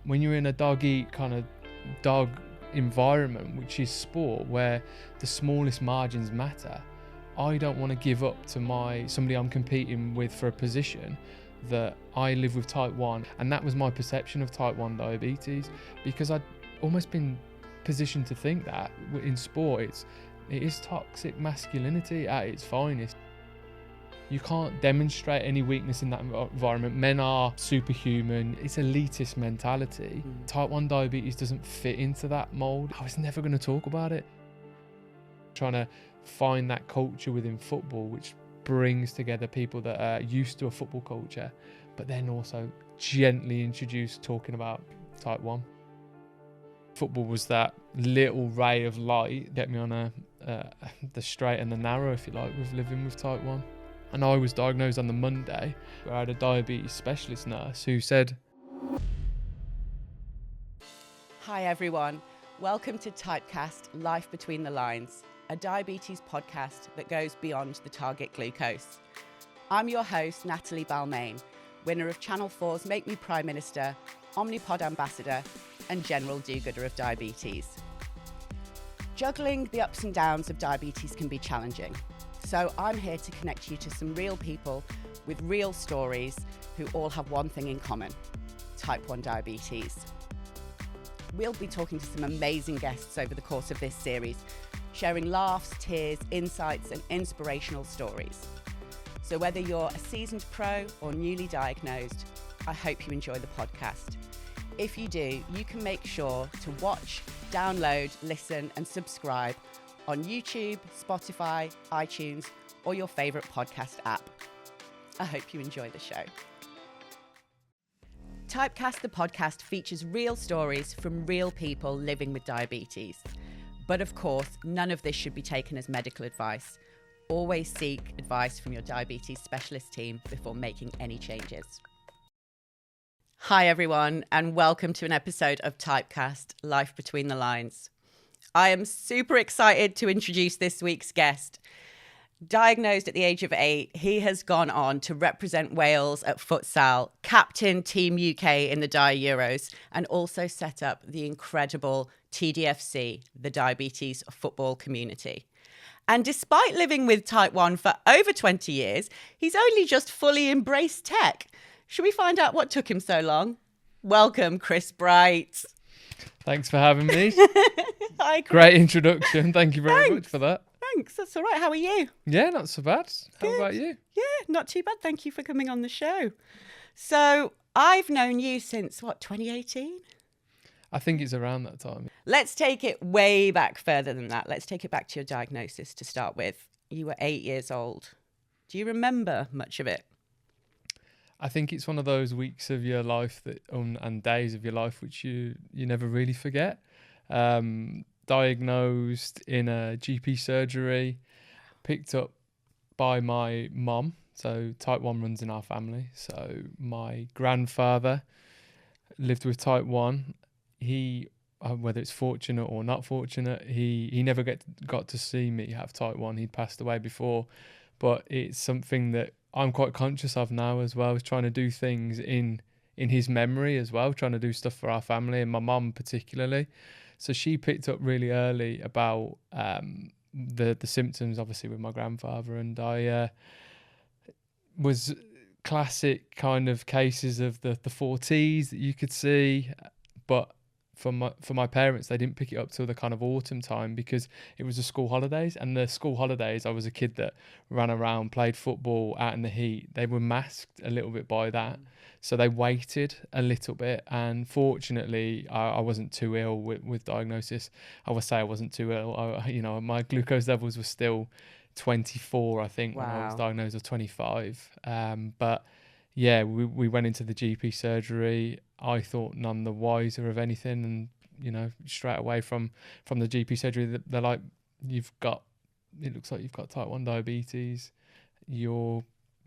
When you're in a dog-eat kind of dog environment, which is sport, where the smallest margins matter, I don't want to give up to somebody I'm competing with for a position that I live with type 1. And that was my perception of type 1 diabetes, because I'd almost been positioned to think that in sport it is toxic masculinity at its finest. You can't demonstrate any weakness in that environment. Men are superhuman. It's elitist mentality. Type 1 diabetes doesn't fit into that mold. I was never going to talk about it. Trying to find that culture within football which brings together people that are used to a football culture, but then also gently introduce talking about type 1. Football was that little ray of light, get me on the straight and the narrow, if you like, with living with type 1. And I was diagnosed on the Monday, where I had a diabetes specialist nurse who said, "Hi everyone, welcome to Typecast Life Between the Lines, a diabetes podcast that goes beyond the target glucose. I'm your host, Natalie Balmain, winner of Channel 4's Make Me Prime Minister, Omnipod Ambassador, and General Do-Gooder of Diabetes. Juggling the ups and downs of diabetes can be challenging. So I'm here to connect you to some real people with real stories who all have one thing in common: type 1 diabetes. We'll be talking to some amazing guests over the course of this series, sharing laughs, tears, insights, and inspirational stories. So whether you're a seasoned pro or newly diagnosed, I hope you enjoy the podcast. If you do, you can make sure to watch, download, listen, and subscribe on YouTube, Spotify, iTunes, or your favourite podcast app. I hope you enjoy the show. Typecast the podcast features real stories from real people living with diabetes. But of course, none of this should be taken as medical advice. Always seek advice from your diabetes specialist team before making any changes. Hi everyone, and welcome to an episode of Typecast Life Between the Lines. I am super excited to introduce this week's guest. Diagnosed at the age of 8, he has gone on to represent Wales at Futsal, captain Team UK in the Dia Euros, and also set up the incredible TDFC, the Diabetes Football Community. And despite living with type 1 for over 20 years, he's only just fully embraced tech. Should we find out what took him so long? Welcome, Chris Bright. Thanks for having me. Hi, Chris. Great introduction. Thank you very much for that. Thanks. That's all right. How are you? Yeah, not so bad. How Good. about you? Yeah, not too bad. Thank you for coming on the show. So I've known you since, 2018? I think it's around that time. Let's take it way back further than that. Let's take it back to your diagnosis to start with. You were 8 years old. Do you remember much of it? I think it's one of those weeks of your life and days of your life which you never really forget. Diagnosed in a GP surgery, picked up by my mum. So type 1 runs in our family. So my grandfather lived with type 1. He, whether it's fortunate or not fortunate, he never got to see me have type 1. He'd passed away before. But it's something that I'm quite conscious of now as well, is trying to do things in his memory as well, trying to do stuff for our family and my mum particularly. So she picked up really early about the symptoms, obviously, with my grandfather, and I was classic kind of cases of the 4 Ts that you could see, but for my parents, they didn't pick it up till the kind of autumn time because it was the school holidays. And the school holidays, I was a kid that ran around, played football out in the heat. They were masked a little bit by that. So they waited a little bit. And fortunately, I wasn't too ill with diagnosis. I would say I wasn't too ill. My glucose levels were still 24, I think, when I was diagnosed, or 25. But yeah, we went into the GP surgery. I thought none the wiser of anything, and straight away from the GP surgery, they're like, it looks like you've got type 1 diabetes. We're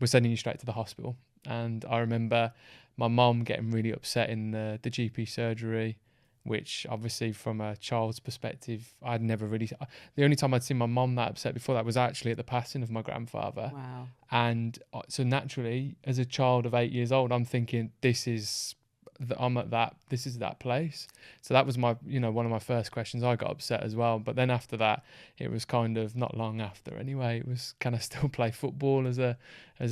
sending you straight to the hospital. And I remember my mum getting really upset in the GP surgery, which obviously from a child's perspective, I'd never really... The only time I'd seen my mum that upset before that was actually at the passing of my grandfather. Wow. And so naturally, as a child of 8 years old, I'm thinking, this is I'm at that, this is that place. So that was my, one of my first questions. I got upset as well. But then after that, it was kind of not long after anyway. It was, can I still play football as a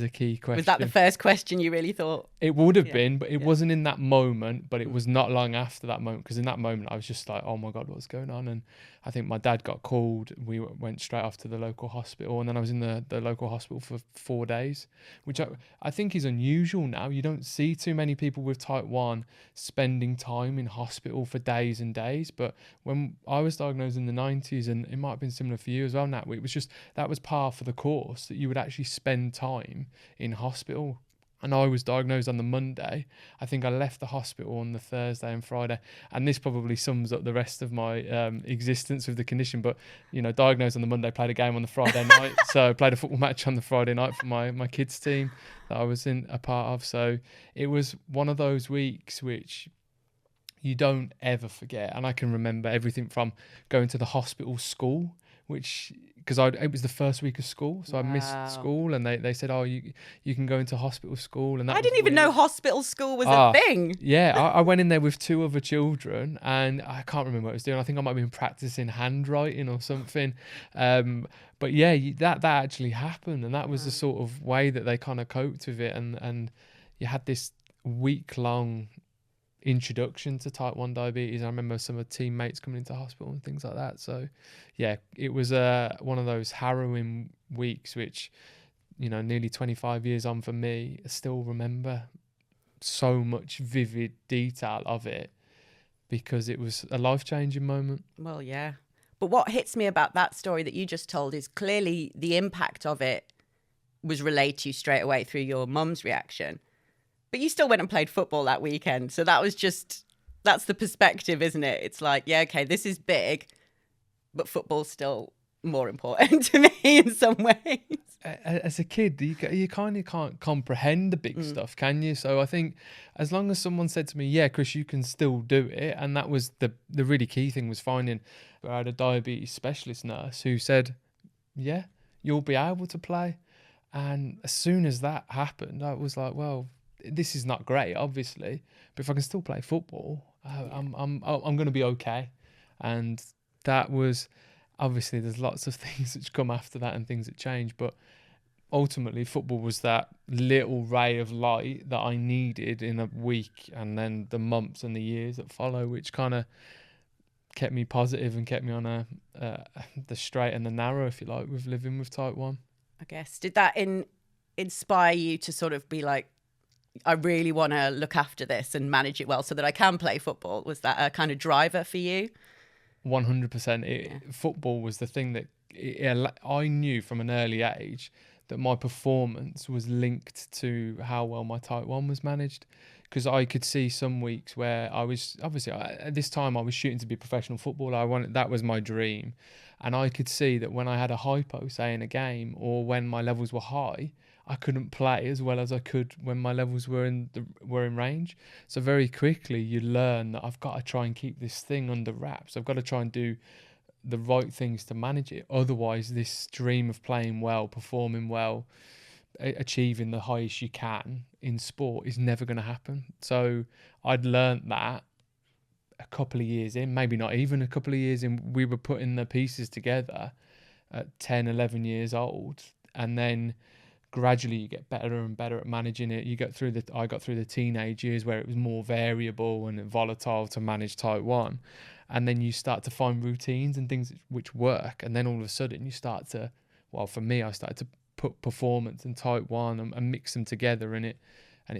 key question. Was that the first question you really thought? It would have been, but it Yeah. wasn't in that moment, but it was not long after that moment. Because in that moment, I was just like, oh my God, what's going on? And I think my dad got called. We went straight off to the local hospital. And then I was in the local hospital for 4 days, which I think is unusual now. You don't see too many people with type 1 spending time in hospital for days and days. But when I was diagnosed in the 90s, and it might have been similar for you as well, Nat, it was just, that was par for the course, that you would actually spend time in hospital. And I was diagnosed on the Monday. I think I left the hospital on the Thursday and Friday. And this probably sums up the rest of my existence with the condition. But, diagnosed on the Monday, played a game on the Friday night. So played a football match on the Friday night for my kids' team that I was a part of. So it was one of those weeks which you don't ever forget. And I can remember everything from going to the hospital school, because it was the first week of school, so I missed school, and they said, oh, you can go into hospital school, and that I didn't even know hospital school was a thing. Yeah, I went in there with 2 other children, and I can't remember what I was doing. I think I might have been practicing handwriting or something. But yeah, that actually happened, and that was the sort of way that they kind of coped with it, and you had this week-long introduction to type 1 diabetes. I remember some of the teammates coming into hospital and things like that. So yeah, it was one of those harrowing weeks which, nearly 25 years on for me, I still remember so much vivid detail of it because it was a life-changing moment. Well, yeah. But what hits me about that story that you just told is clearly the impact of it was relayed to you straight away through your mum's reaction. But you still went and played football that weekend. So that's the perspective, isn't it? It's like, yeah, okay, this is big, but football's still more important to me in some ways. As a kid, you kind of can't comprehend the big stuff, can you? So I think as long as someone said to me, yeah, Chris, you can still do it. And that was the really key thing, was finding, I had a diabetes specialist nurse who said, yeah, you'll be able to play. And as soon as that happened, I was like, well, this is not great, obviously, but if I can still play football, I'm going to be okay. And that was, obviously, there's lots of things which come after that and things that change, but ultimately football was that little ray of light that I needed in a week, and then the months and the years that follow, which kind of kept me positive and kept me on the straight and the narrow, if you like, with living with type 1. I guess. Did that inspire you to sort of be like, I really want to look after this and manage it well so that I can play football? Was that a kind of driver for you? 100%. Football was the thing that I knew from an early age that my performance was linked to how well my type 1 was managed. Because I could see some weeks where I was, obviously, at this time I was shooting to be a professional footballer. That was my dream. And I could see that when I had a hypo, say, in a game, or when my levels were high, I couldn't play as well as I could when my levels were in range. So very quickly you learn that I've got to try and keep this thing under wraps. I've got to try and do the right things to manage it. Otherwise, this dream of playing well, performing well, achieving the highest you can in sport is never going to happen. So I'd learnt that a couple of years in, maybe not even a couple of years in. We were putting the pieces together at 10, 11 years old, and then gradually you get better and better at managing it. I got through the teenage years where it was more variable and volatile to manage type 1. And then you start to find routines and things which work. And then all of a sudden you start to, well, for me, I started to put performance and type 1 and mix them together, and it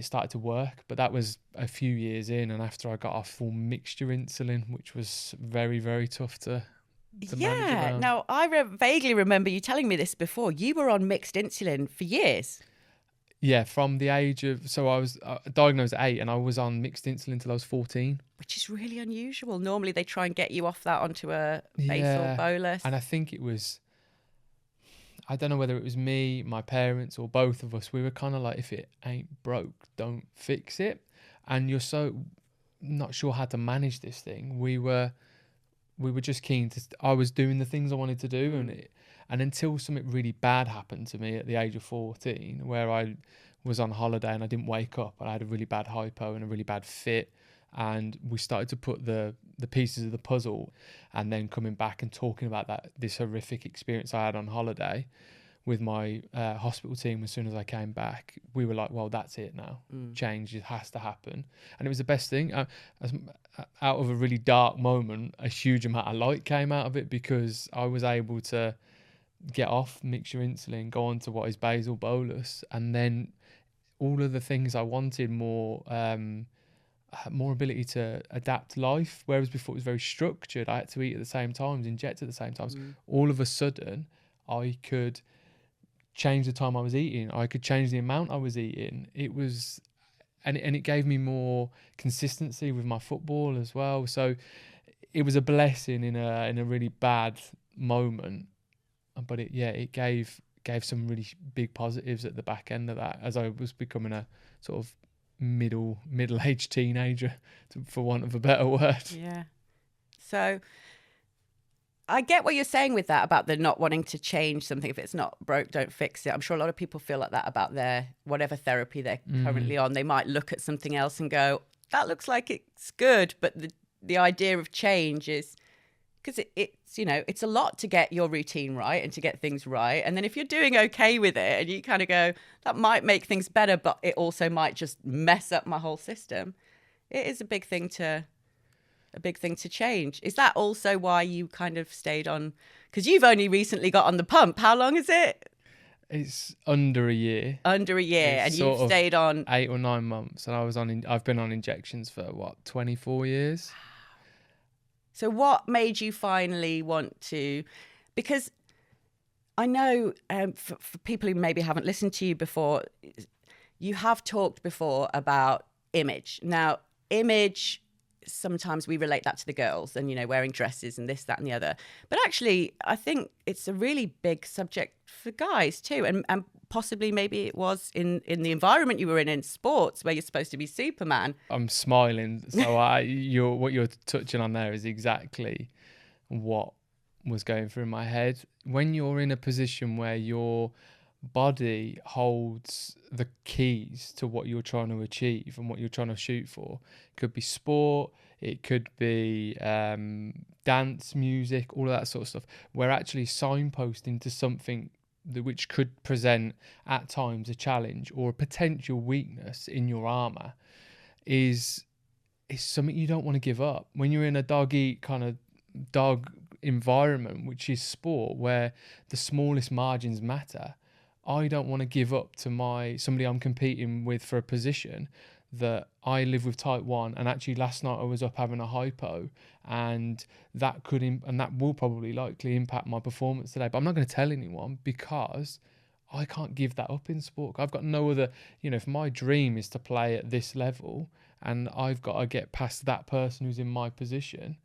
started to work. But that was a few years in, and after I got off full mixture insulin, which was very, very tough to manage around. Now, I vaguely remember you telling me this before. You were on mixed insulin for years. Yeah, from the age of... So I was diagnosed at 8, and I was on mixed insulin till I was 14. Which is really unusual. Normally, they try and get you off that onto a basal bolus. And I think it was... I don't know whether it was me, my parents, or both of us. We were kind of like, if it ain't broke, don't fix it. And you're so not sure how to manage this thing. We were just keen to... I was doing the things I wanted to do, and until something really bad happened to me at the age of 14, where I was on holiday and I didn't wake up, and I had a really bad hypo and a really bad fit, and we started to put the pieces of the puzzle, and then coming back and talking about this horrific experience I had on holiday with my hospital team. As soon as I came back, we were like, well, that's it now. Change has to happen. And it was the best thing. Out of a really dark moment, a huge amount of light came out of it, because I was able to get off mixture insulin, go on to what is basal bolus, and then all of the things I wanted, more ability to adapt life, whereas before it was very structured. I had to eat at the same times, inject at the same times. All of a sudden I could change the time I was eating, I could change the amount I was eating. It was and it gave me more consistency with my football as well. So it was a blessing in a really bad moment, but it gave some really big positives at the back end of that, as I was becoming a sort of middle-aged teenager, for want of a better word. Yeah. So I get what you're saying with that, about the not wanting to change something. If it's not broke, don't fix it. I'm sure a lot of people feel like that about their whatever therapy they're currently on. They might look at something else and go, that looks like it's good. But the idea of change is, because it's, you know, it's a lot to get your routine right and to get things right. And then if you're doing okay with it and you kind of go, that might make things better, but it also might just mess up my whole system. It is a big thing to change. Is that also why you kind of stayed on? Because you've only recently got on the pump. How long is it? It's under a year. And you've stayed on 8 or 9 months, and I've been on injections for 24 years. So what made you finally want to? Because I know for people who maybe haven't listened to you before, you have talked before about image. Now, image, sometimes we relate that to the girls and, you know, wearing dresses and this, that and the other. But actually, I think it's a really big subject for guys too. And possibly maybe it was in the environment you were in sports, where you're supposed to be Superman. I'm smiling. So what you're touching on there is exactly what was going through my head. When you're in a position where your body holds the keys to what you're trying to achieve and what you're trying to shoot for, it could be sport, it could be dance, music, all of that sort of stuff. We're actually signposting to something which could present at times a challenge or a potential weakness in your armor, is something you don't want to give up. When you're in a dog eat kind of dog environment, which is sport, where the smallest margins matter, I don't want to give up to somebody I'm competing with for a position that I live with type 1. And actually last night I was up having a hypo, and that will probably likely impact my performance today. But I'm not going to tell anyone, because I can't give that up in sport. I've got no other, if my dream is to play at this level and I've got to get past that person who's in my position,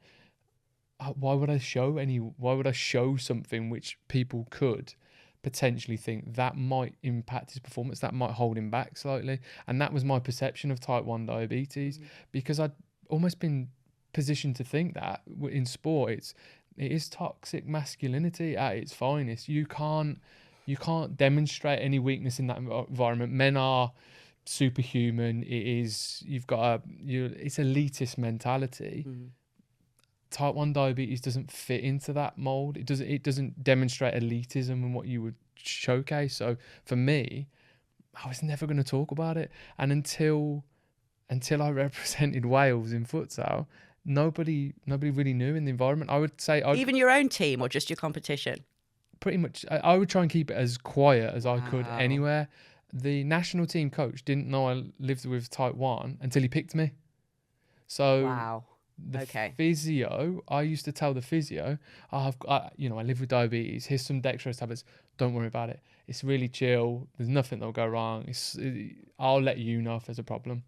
why would I show something which people could potentially think that might impact his performance, that might hold him back slightly? And that was my perception of type 1 diabetes, because I'd almost been positioned to think that in sport it is toxic masculinity at its finest. You can't demonstrate any weakness in that environment. Men are superhuman. It's elitist mentality. Type 1 diabetes doesn't fit into that mold. It doesn't demonstrate elitism and what you would showcase. So for me, I was never going to talk about it. And until I represented Wales in futsal, nobody really knew in the environment. I would say even your own team, or just your competition? Pretty much. I would try and keep it as quiet as I could anywhere. The national team coach didn't know I lived with type 1 until he picked me. So wow. The physio, I used to tell the physio, I live with diabetes, here's some dextrose tablets, don't worry about it, it's really chill, there's nothing that'll go wrong, I'll let you know if there's a problem.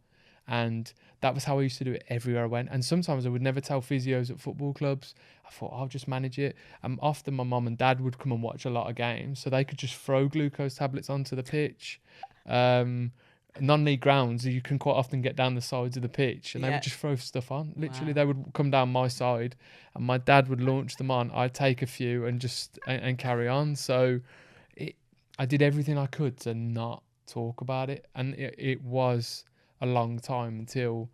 And that was how I used to do it everywhere I went. And sometimes I would never tell physios at football clubs. I thought, I'll just manage it. And often my mum and dad would come and watch a lot of games, so they could just throw glucose tablets onto the pitch. Non-league grounds, you can quite often get down the sides of the pitch, and they would just throw stuff on. Literally, they would come down my side, and my dad would launch them on. I'd take a few and just and carry on. So I did everything I could to not talk about it. And it was a long time until,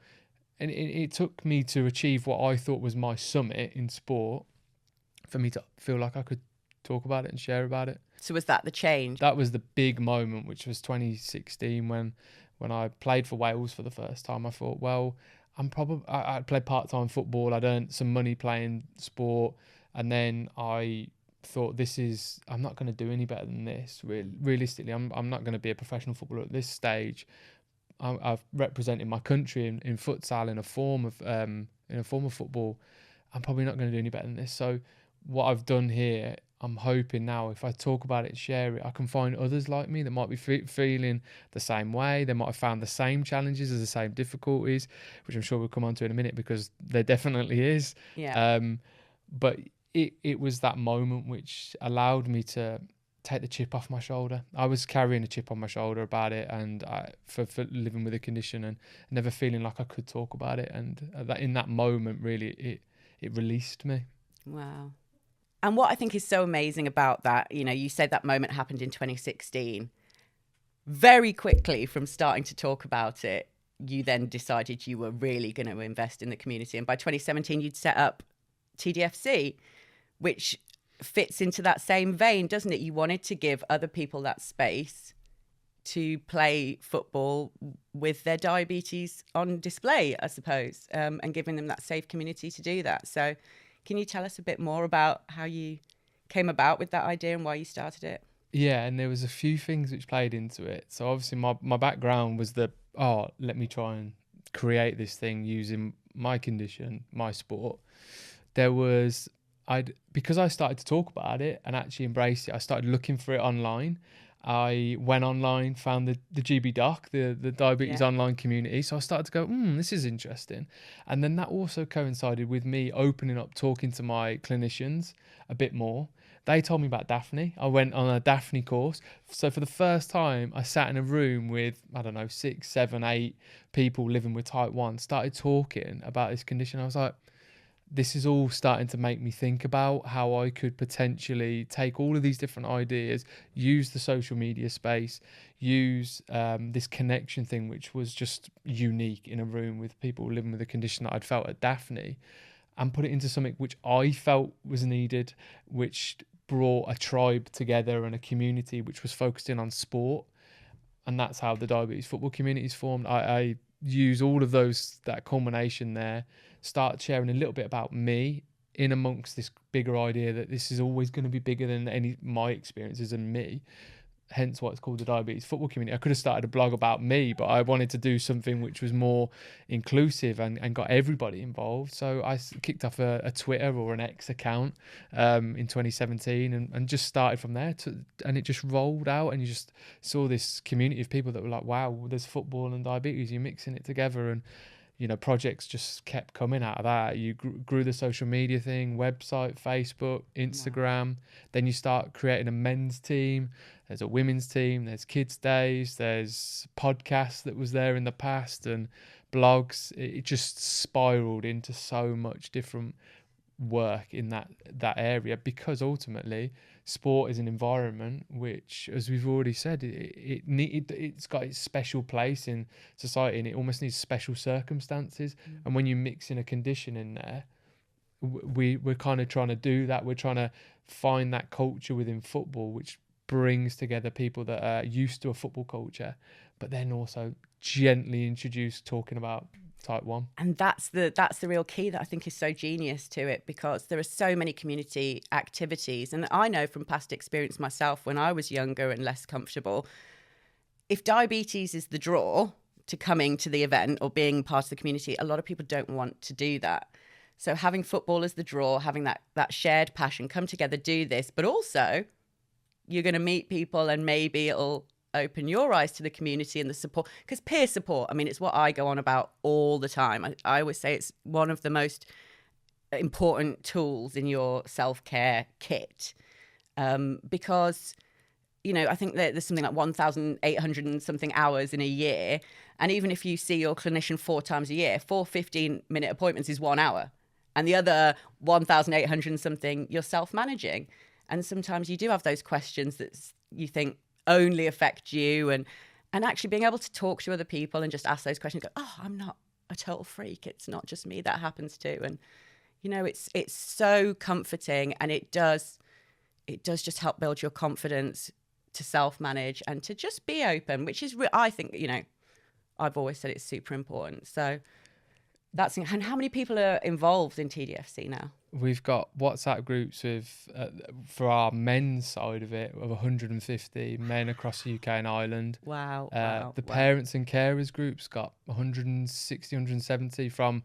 and it took me to achieve what I thought was my summit in sport for me to feel like I could talk about it and share about it. So was that the change? That was the big moment, which was 2016 when I played for Wales for the first time. I thought, well, I played part-time football. I'd earned some money playing sport, and then I thought, I'm not going to do any better than this. Realistically, I'm not going to be a professional footballer at this stage. I've represented my country in futsal in a form of football. I'm probably not going to do any better than this. So what I've done here, I'm hoping now, if I talk about it and share it, I can find others like me that might be feeling the same way. They might have found the same challenges, the same difficulties, which I'm sure we'll come on to in a minute, because there definitely is. Yeah. But it was that moment which allowed me to take the chip off my shoulder. I was carrying a chip on my shoulder about it, and for living with a condition and never feeling like I could talk about it. And in that moment, really, it released me. Wow. And what I think is so amazing about that, you said that moment happened in 2016. Very quickly from starting to talk about it, you then decided you were really going to invest in the community. And by 2017, you'd set up TDFC, which fits into that same vein, doesn't it? You wanted to give other people that space to play football with their diabetes on display, I suppose, and giving them that safe community to do that. So can you tell us a bit more about how you came about with that idea and why you started it? Yeah, and there was a few things which played into it. So obviously my background was let me try and create this thing using my condition, my sport. Because I started to talk about it and actually embrace it, I started looking for it online. I went online, found the GB Doc, the diabetes online community. So I started to go, this is interesting. And then that also coincided with me opening up, talking to my clinicians a bit more. They told me about Daphne. I went on a Daphne course. So for the first time, I sat in a room with, 6, 7, 8 people living with type 1, started talking about this condition. I was like, this is all starting to make me think about how I could potentially take all of these different ideas, use the social media space, use this connection thing, which was just unique in a room with people living with a condition that I'd felt at Daphne, and put it into something which I felt was needed, which brought a tribe together and a community which was focused in on sport. And that's how the diabetes football community is formed. I use all of that culmination there, start sharing a little bit about me in amongst this bigger idea that this is always going to be bigger than my experiences and me. Hence why it's called the diabetes football community. I could have started a blog about me, but I wanted to do something which was more inclusive and got everybody involved. So I kicked off a Twitter or an X account in 2017 and just started from there. And it just rolled out, and you just saw this community of people that were like, wow, there's football and diabetes, you're mixing it together. And projects just kept coming out of that. You grew the social media thing, website, Facebook, Instagram. Wow. Then you start creating a men's team. There's a women's team. There's kids' days. There's podcasts that was there in the past and blogs. It just spiraled into so much different work in that area, because ultimately sport is an environment which, as we've already said, it's got its special place in society, and it almost needs special circumstances. And when you mix in a condition in there, we're kind of trying to do that. We're trying to find that culture within football which brings together people that are used to a football culture, but then also gently introduce talking about type 1. And that's the real key that I think is so genius to it, because there are so many community activities. And I know from past experience myself, when I was younger and less comfortable, if diabetes is the draw to coming to the event or being part of the community, a lot of people don't want to do that. So having football as the draw, having that shared passion, come together, do this, but also you're going to meet people, and maybe it'll open your eyes to the community and the support, because peer support, it's what I go on about all the time. I always say it's one of the most important tools in your self-care kit, because I think that there's something like 1,800 and something hours in a year, and even if you see your clinician 4 times a year, 4 15-minute appointments is 1 hour, and the other 1,800 and something you're self-managing. And sometimes you do have those questions that you think only affect you, and And actually being able to talk to other people and just ask those questions, go, oh, I'm not a total freak. It's not just me, that happens too. And, you know, it's so comforting, and it does just help build your confidence to self-manage and to just be open, which is, I think, you know, I've always said it's super important. So that's, and how many people are involved in TDFC now? We've got WhatsApp groups with, for our men's side of it, of 150 men across the UK and Ireland. Wow. The parents and carers groups got 160, 170 from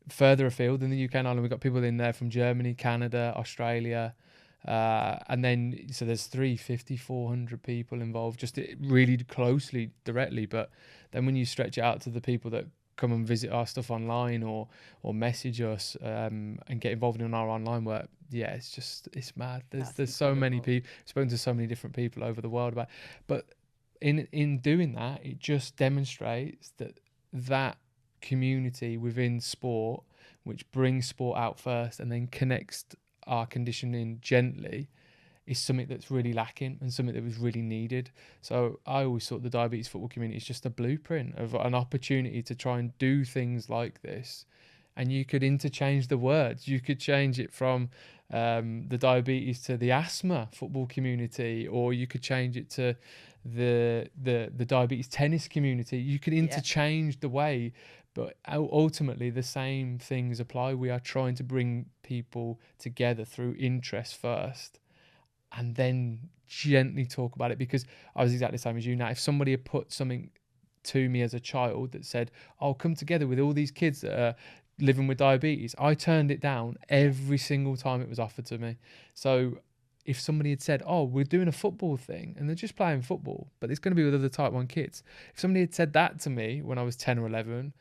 further afield in the UK and Ireland. We've got people in there from Germany, Canada, Australia. And then, so there's 350, 400 people involved, just really closely, directly. But then when you stretch it out to the people that come and visit our stuff online or message us and get involved in our online work, yeah, it's mad. There's so many people, spoken to so many different people over the world about, but in doing that, it just demonstrates that community within sport, which brings sport out first and then connects our conditioning gently, is something that's really lacking and something that was really needed. So I always thought the diabetes football community is just a blueprint of an opportunity to try and do things like this. And you could interchange the words. You could change it from the diabetes to the asthma football community, or you could change it to the diabetes tennis community. You could interchange the way, but ultimately the same things apply. We are trying to bring people together through interest first, and then gently talk about it. Because I was exactly the same as you now. If somebody had put something to me as a child that said, I'll come together with all these kids that are living with diabetes, I turned it down every single time it was offered to me. So if somebody had said, oh, we're doing a football thing and they're just playing football, but it's going to be with other type 1 kids. If somebody had said that to me when I was 10 or 11,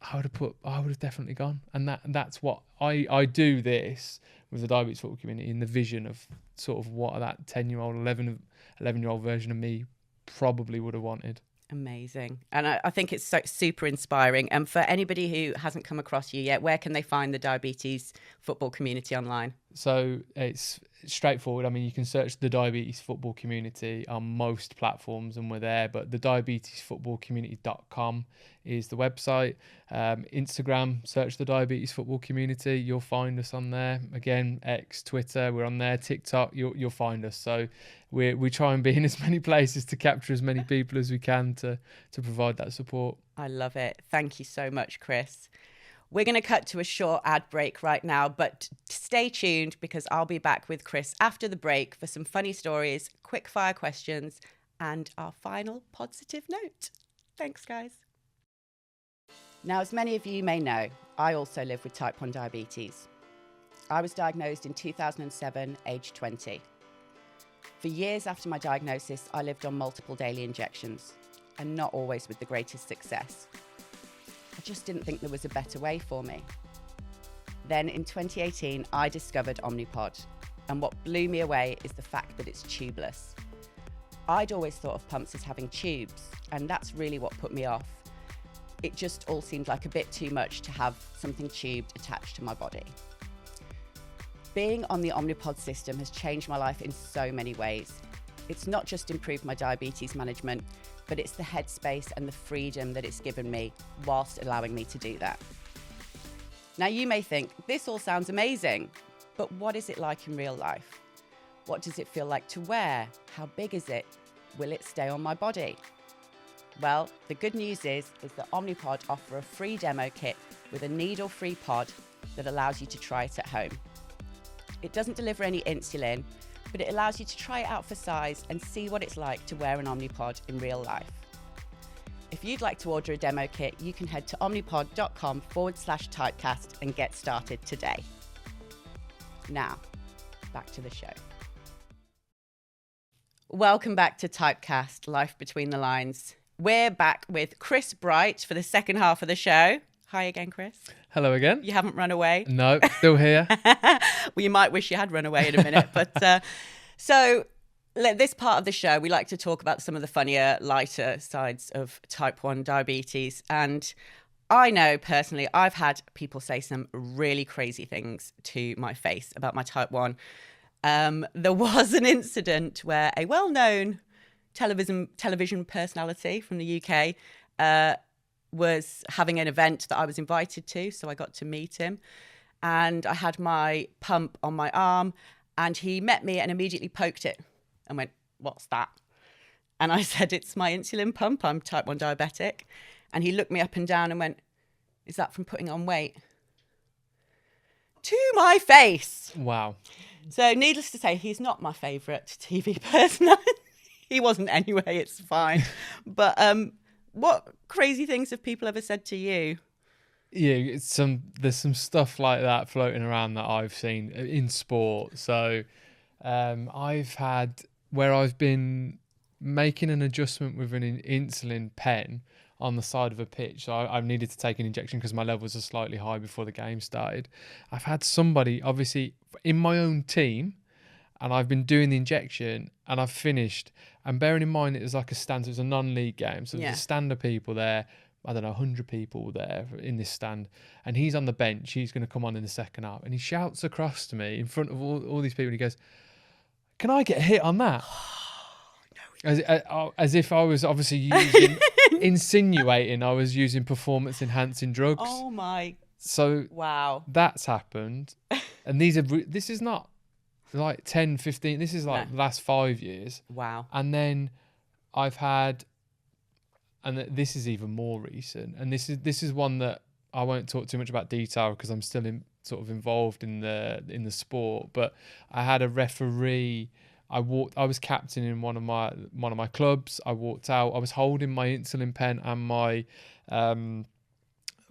I would have definitely gone. And that's what I do this with the diabetes football community, in the vision of sort of what that 10-year-old, 11-year-old version of me probably would have wanted. Amazing. And I think it's so super inspiring. And for anybody who hasn't come across you yet, where can they find the diabetes football community online? So it's straightforward. I mean, you can search the diabetes football community on most platforms and we're there, but the diabetesfootballcommunity.com is the website. Instagram, search the diabetes football community. You'll find us on there. Again, X, Twitter, we're on there. TikTok, you'll find us. So we try and be in as many places to capture as many people as we can to provide that support. I love it. Thank you so much, Chris. We're going to cut to a short ad break right now, but stay tuned because I'll be back with Chris after the break for some funny stories, quick fire questions, and our final positive note. Thanks, guys. Now, as many of you may know, I also live with type 1 diabetes. I was diagnosed in 2007, age 20. For years after my diagnosis, I lived on multiple daily injections, and not always with the greatest success. I just didn't think there was a better way for me. Then in 2018, I discovered Omnipod, and what blew me away is the fact that it's tubeless. I'd always thought of pumps as having tubes, and that's really what put me off. It just all seemed like a bit too much to have something tubed attached to my body. Being on the Omnipod system has changed my life in so many ways. It's not just improved my diabetes management, but it's the headspace and the freedom that it's given me whilst allowing me to do that. Now, you may think, this all sounds amazing, but what is it like in real life? What does it feel like to wear? How big is it? Will it stay on my body? Well, the good news is that Omnipod offer a free demo kit with a needle-free pod that allows you to try it at home. It doesn't deliver any insulin, but it allows you to try it out for size and see what it's like to wear an Omnipod in real life. If you'd like to order a demo kit, you can head to omnipod.com/typecast and get started today. Now, back to the show. Welcome back to Typecast, Life Between the Lines. We're back with Chris Bright for the second half of the show. Hi again, Chris. Hello again. You haven't run away? No, still here. Well, you might wish you had run away in a minute. But so this part of the show, we like to talk about some of the funnier, lighter sides of type 1 diabetes. And I know personally, I've had people say some really crazy things to my face about my type 1. There was an incident where a well-known television personality from the UK, was having an event that I was invited to, so I got to meet him. And I had my pump on my arm, and he met me and immediately poked it and went, "What's that?" And I said, "It's my insulin pump. I'm type 1 diabetic." And he looked me up and down and went, "Is that from putting on weight?" To my face. Wow. So needless to say, he's not my favourite TV personality. He wasn't anyway, it's fine. But what crazy things have people ever said to you? Yeah, there's some stuff like that floating around that I've seen in sport. So I've had where I've been making an adjustment with an insulin pen on the side of a pitch. So I've needed to take an injection because my levels are slightly high before the game started. I've had somebody, obviously, in my own team, and I've been doing the injection and I've finished. And bearing in mind, it was like it was a non-league game. So there's a stand of people there. I don't know, 100 people there in this stand. And he's on the bench. He's going to come on in the second half. And he shouts across to me in front of all these people. And he goes, "Can I get a hit on that?" As if I was obviously insinuating I was using performance enhancing drugs. Oh my. So wow. That's happened. And this is not like 10, 15, this is like the last 5 years. Wow. And then I've had, and this is even more recent, and this is one that I won't talk too much about detail because I'm still sort of involved in the sport, but I had a referee. I was captain in one of my clubs. I walked out. I was holding my insulin pen and my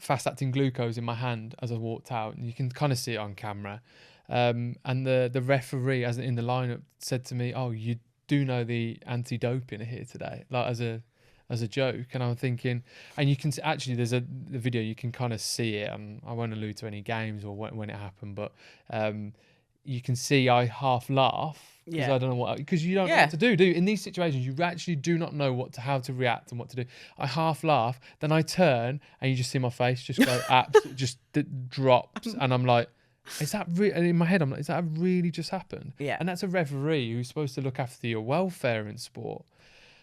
fast acting glucose in my hand as I walked out, and you can kind of see it on camera. And the referee, as in the lineup, said to me, "Oh, you do know the anti-doping are here today," like as a joke. And I'm thinking, and you can actually, there's the video, you can kind of see it, and I won't allude to any games or when it happened, but you can see I half laugh because I don't know because you don't know what to do you? In these situations, you actually do not know how to react and what to do. I half laugh, then I turn, and you just see my face just go just drops, and I'm like, is that really? And in my head, I'm like, is that really just happened? Yeah. And that's a referee who's supposed to look after your welfare in sport.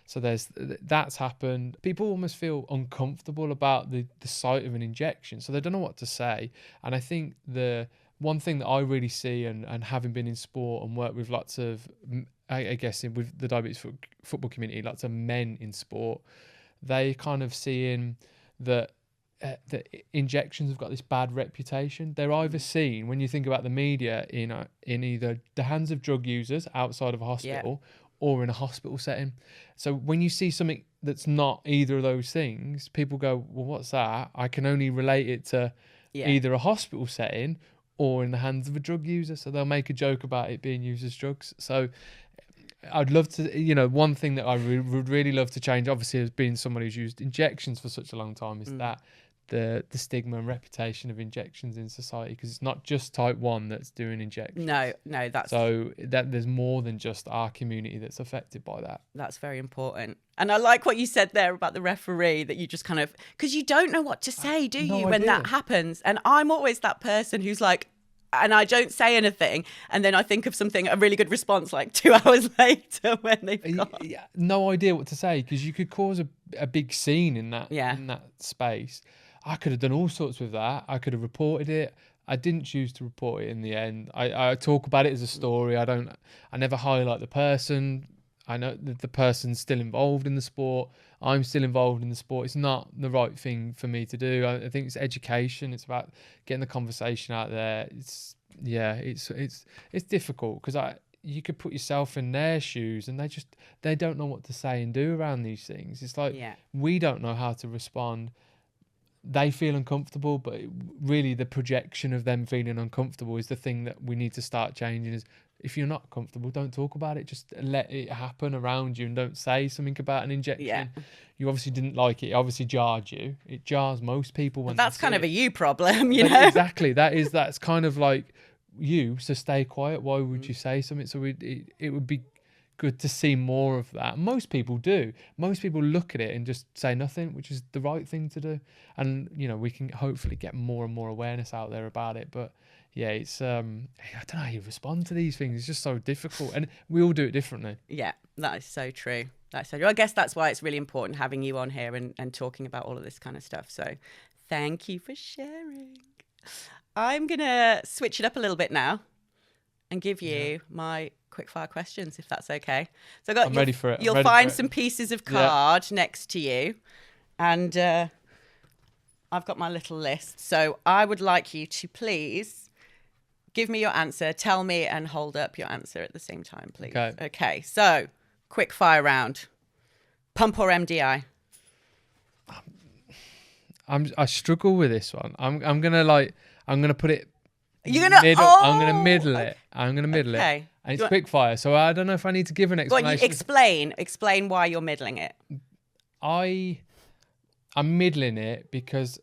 So that's happened. People almost feel uncomfortable about the sight of an injection, so they don't know what to say. And I think the one thing that I really see, and having been in sport and worked with lots of, I guess with the diabetes football community, lots of men in sport, they kind of seeing that the injections have got this bad reputation. They're either seen, when you think about the media, in either the hands of drug users outside of a hospital or in a hospital setting. So when you see something that's not either of those things, people go, "Well, what's that?" I can only relate it to either a hospital setting or in the hands of a drug user. So they'll make a joke about it being used as drugs. So I'd love to, one thing that I would really love to change, obviously, as being someone who's used injections for such a long time, is that the stigma and reputation of injections in society, because it's not just type 1 that's doing injections. No, that's so that there's more than just our community that's affected by that. That's very important. And I like what you said there about the referee, that you just kind of, because you don't know what to say, do you, when that happens? And I'm always that person who's like, and I don't say anything, and then I think of a really good response like 2 hours later when they've got... No idea what to say, because you could cause a big scene in that space. I could have done all sorts with that. I could have reported it. I didn't choose to report it in the end. I talk about it as a story. I never highlight the person. I know that the person's still involved in the sport. I'm still involved in the sport. It's not the right thing for me to do. I think it's education. It's about getting the conversation out there. It's difficult because you could put yourself in their shoes, and they don't know what to say and do around these things. It's like we don't know how to respond. They feel uncomfortable, but really the projection of them feeling uncomfortable is the thing that we need to start changing. Is if you're not comfortable, don't talk about it. Just let it happen around you, and don't say something about an injection. Yeah. You obviously didn't like it. It obviously jarred you. It jars most people when that's kind of a you problem, you know? Exactly. That's kind of like you. So stay quiet. Why would you say something? So it would be good to see more of that. Most people do. Most people look at it and just say nothing, which is the right thing to do. And we can hopefully get more and more awareness out there about it. But yeah, it's I don't know how you respond to these things. It's just so difficult, and we all do it differently. Yeah, that is so true. That's so true. I guess that's why it's really important having you on here and talking about all of this kind of stuff. So thank you for sharing. I'm going to switch it up a little bit now and give you my quickfire questions, if that's okay. So I'm ready for it. You'll find some pieces of card next to you. And I've got my little list. So I would like you to please give me your answer. Tell me and hold up your answer at the same time, please. Okay. So quick fire round. Pump or MDI? I struggle with this one. I'm gonna put it. You're gonna I'm gonna middle it. I'm gonna middle it. And it's quick fire, so I don't know if I need to give an explanation. Explain why you're middling it. I'm middling it because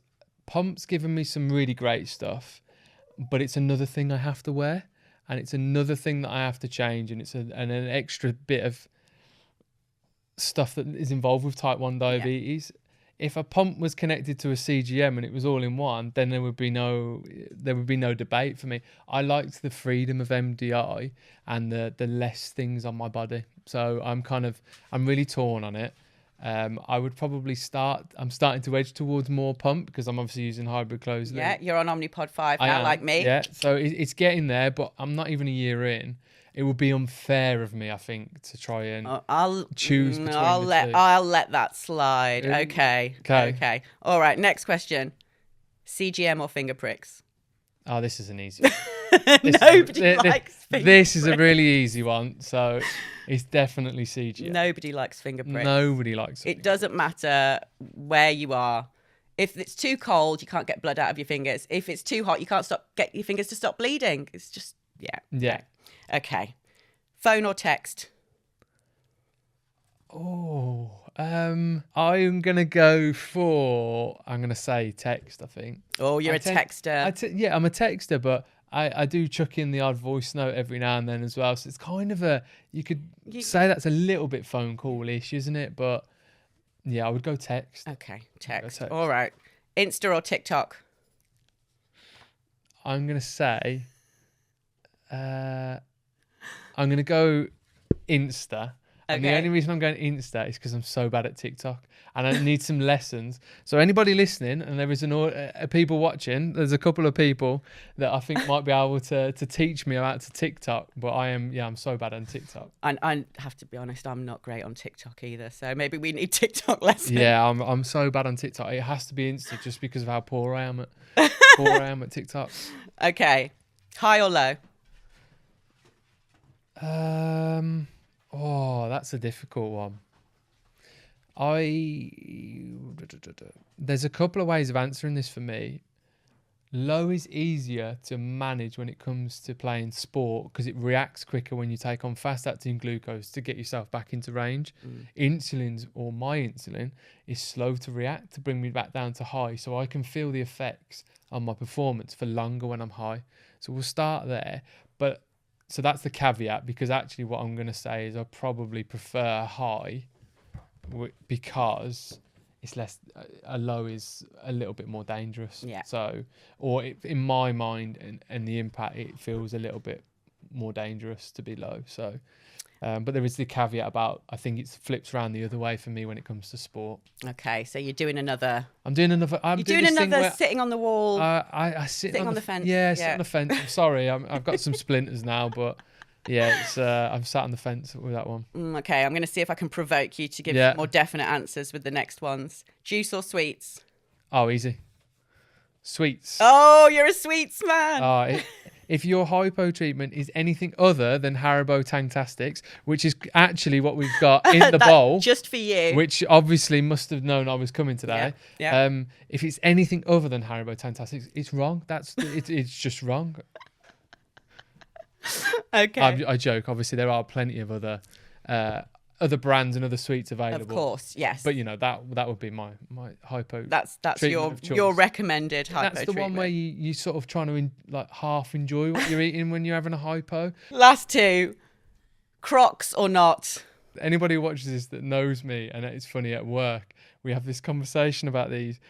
Pump's given me some really great stuff, but it's another thing I have to wear, and it's another thing that I have to change, and it's an extra bit of stuff that is involved with type 1 diabetes. Yeah. If a pump was connected to a CGM and it was all in one, then there would be no debate for me. I liked the freedom of MDI and the less things on my body. So I'm really torn on it. I would probably I'm starting to edge towards more pump because I'm obviously using hybrid closed loop. Yeah, you're on Omnipod 5 now, like me. Yeah, so it's getting there, but I'm not even a year in. It would be unfair of me, I think, to try and choose between the two. I'll let that slide. Okay. All right, next question. CGM or finger pricks? Oh, this is an easy one. Nobody likes finger pricks. This is a really easy one, so it's definitely CGM. Nobody likes finger pricks. Nobody likes it. It doesn't matter where you are. If it's too cold, you can't get blood out of your fingers. If it's too hot, you can't get your fingers to stop bleeding. It's just, Yeah. Okay. Phone or text? Oh, I'm going to say text, I think. Oh, you're a texter. Yeah, I'm a texter, but I do chuck in the odd voice note every now and then as well. So it's kind of you could say that's a little bit phone call-ish, isn't it? But yeah, I would go text. Okay, text. All right. Insta or TikTok? I'm going to say... I'm going to go Insta. And the only reason I'm going Insta is because I'm so bad at TikTok and I need some lessons. So anybody listening, and there is people watching, there's a couple of people that I think might be able to teach me about TikTok, but I'm so bad on TikTok. I have to be honest, I'm not great on TikTok either. So maybe we need TikTok lessons. Yeah, I'm so bad on TikTok. It has to be Insta just because of how poor I am at TikTok. Okay. High or low? That's a difficult one. There's a couple of ways of answering this for me. Low is easier to manage when it comes to playing sport because it reacts quicker when you take on fast-acting glucose to get yourself back into range. My insulin is slow to react to bring me back down to high, so I can feel the effects on my performance for longer when I'm high. So we'll start there. So that's the caveat, because actually what I'm going to say is I probably prefer high because it's less, a low is a little bit more dangerous. Yeah. So, in my mind and the impact, it feels a little bit more dangerous to be low. So, but there is the caveat about, I think it flips around the other way for me when it comes to sport. Okay, so you're doing another. I'm doing another sitting on the wall. I sit sitting on the fence. Yeah, sit on the fence. I'm sorry, I've got some splinters now, but yeah, I'm sat on the fence with that one. Okay, I'm going to see if I can provoke you to give more definite answers with the next ones. Juice or sweets? Oh, easy. Sweets. Oh, you're a sweets man. If your hypo treatment is anything other than Haribo Tangtastics, which is actually what we've got in the bowl, just for you, which obviously must have known I was coming today. Yeah. If it's anything other than Haribo Tangtastics, it's wrong. It's just wrong. Okay. I joke. Obviously, there are plenty of other brands and other sweets available. Of course, yes. But that would be my hypo. That's your recommended hypo. That's the treatment. one where you sort of trying to half enjoy what you're eating when you're having a hypo. Last two, Crocs or not? Anybody who watches this that knows me, and it's funny at work, we have this conversation about these.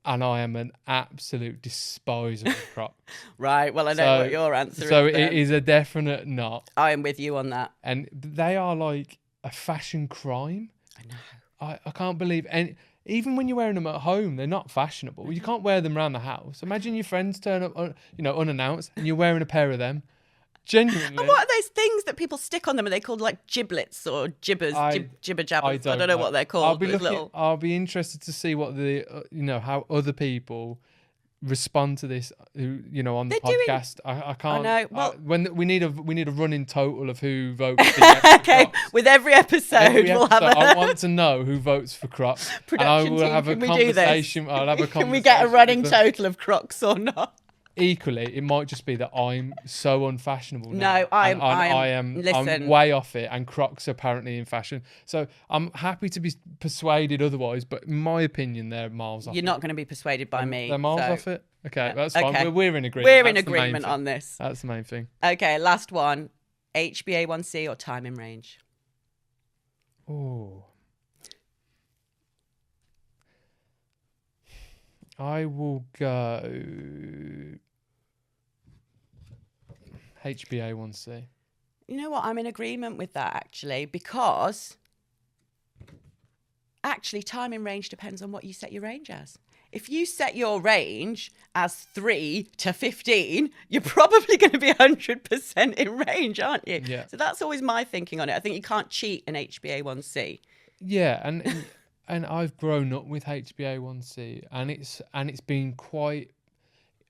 and I am an absolute despiser of Crocs. Right. Well, I know what your answer is. So it is a definite not. I am with you on that. And they are like a fashion crime. I know. I can't believe, and even when you're wearing them at home, they're not fashionable. You can't wear them around the house. Imagine your friends turn up, unannounced, and you're wearing a pair of them. Genuinely. And what are those things that people stick on them? Are they called like giblets or jibbers, jibber jabbers? I don't know what they're called. I'll be interested to see what how other people respond to this, on the podcast. I can't. I know. Well, when we need a running total of who votes. Okay, with every episode, we'll have. I want to know who votes for Crocs, and I will have a conversation. I'll have a conversation. Can we get a running total of Crocs or not? Equally, it might just be that I'm so unfashionable now. No, I'm way off it, and Crocs are apparently in fashion. So I'm happy to be persuaded otherwise, but in my opinion, they're miles off. You're not going to be persuaded by me. They're miles off it. Okay, that's fine. Okay. We're in agreement. We're in agreement on this. That's the main thing. Okay, last one: HbA1c or time in range. Oh. I will go HbA1c. You know what? I'm in agreement with that actually, because actually time in range depends on what you set your range as. If you set your range as 3 to 15, you're probably going to be 100% in range, aren't you? Yeah. So that's always my thinking on it. I think you can't cheat in HbA1c. Yeah, and I've grown up with HbA1c, and it's been quite.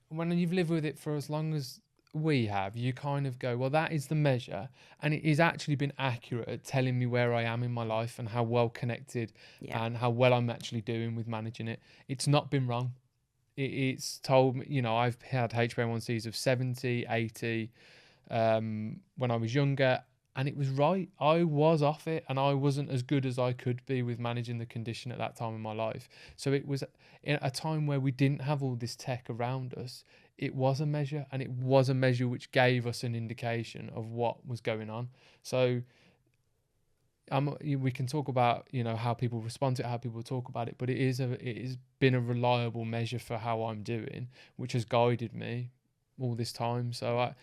When you've lived with it for as long as we have, you kind of go, well, that is the measure, and it has actually been accurate at telling me where I am in my life and how well connected and how well I'm actually doing with managing it. It's not been wrong. It's told me, I've had HbA1cs of 70, 80 when I was younger. And it was right. I was off it, and I wasn't as good as I could be with managing the condition at that time in my life. So it was in a time where we didn't have all this tech around us. It was a measure, and it was a measure which gave us an indication of what was going on. So we can talk about how people respond to it, how people talk about it, but it has been a reliable measure for how I'm doing, which has guided me all this time. So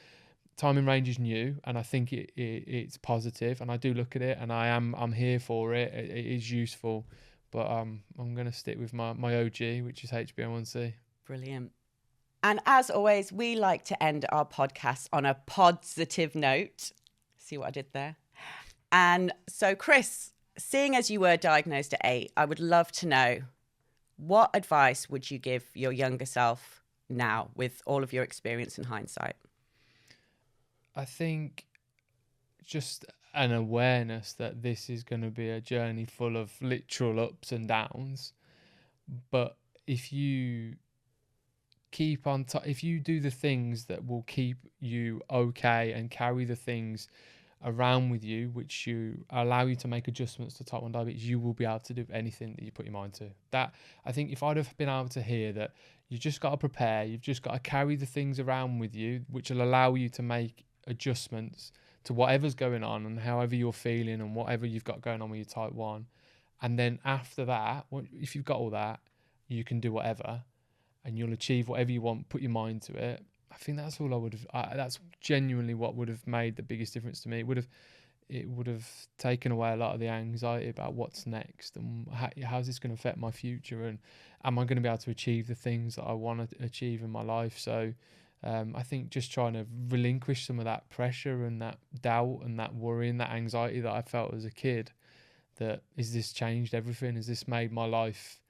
time in range is new, and I think it's positive, and I do look at it, and I'm here for it. It is useful, but I'm going to stick with my OG, which is HbA1c. Brilliant. And as always, we like to end our podcast on a positive note. See what I did there? And so, Chris, seeing as you were diagnosed at 8, I would love to know, what advice would you give your younger self now with all of your experience and hindsight? I think just an awareness that this is going to be a journey full of literal ups and downs. But if you keep on if you do the things that will keep you okay and carry the things around with you which you allow you to make adjustments to type 1 diabetes, you will be able to do anything that you put your mind to. That, I think, if I'd have been able to hear that you just got to prepare, you've just got to carry the things around with you which will allow you to make adjustments to whatever's going on and however you're feeling and whatever you've got going on with your type 1, and then after that, if you've got all that, you can do whatever and you'll achieve whatever you want. Put your mind to it. I think that's all I would have. That's genuinely what would have made the biggest difference to me. It would have taken away a lot of the anxiety about what's next and how's this going to affect my future, and am I going to be able to achieve the things that I want to achieve in my life. So I think just trying to relinquish some of that pressure and that doubt and that worry and that anxiety that I felt as a kid, that is this changed everything? Has this made my life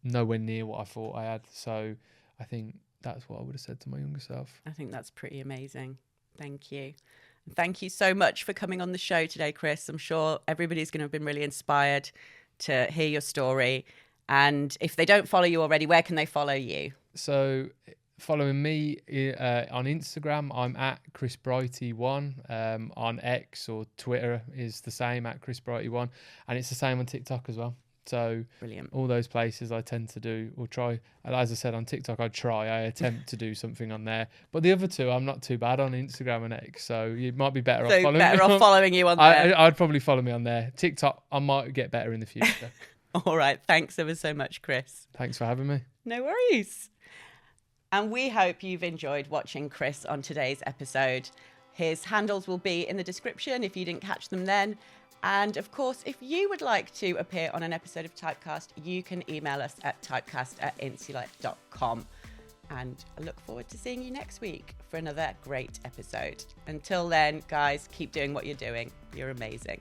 nowhere near what I thought I had? So I think that's what I would have said to my younger self. I think that's pretty amazing. Thank you. Thank you so much for coming on the show today, Chris. I'm sure everybody's going to have been really inspired to hear your story. And if they don't follow you already, where can they follow you? So following me on Instagram, I'm at Chris Brighty1. On X or Twitter is the same, at Chris Brighty1. And it's the same on TikTok as well. So brilliant. All those places I tend to do or try. As I said, on TikTok, I attempt to do something on there. But the other two, I'm not too bad on Instagram and X. So you might be better off following me. Following you on there. I'd probably follow me on there. TikTok, I might get better in the future. All right. Thanks ever so much, Chris. Thanks for having me. No worries. And we hope you've enjoyed watching Chris on today's episode. His handles will be in the description if you didn't catch them then. And of course, if you would like to appear on an episode of Typecast, you can email us at typecast@insulife.com. And I look forward to seeing you next week for another great episode. Until then, guys, keep doing what you're doing. You're amazing.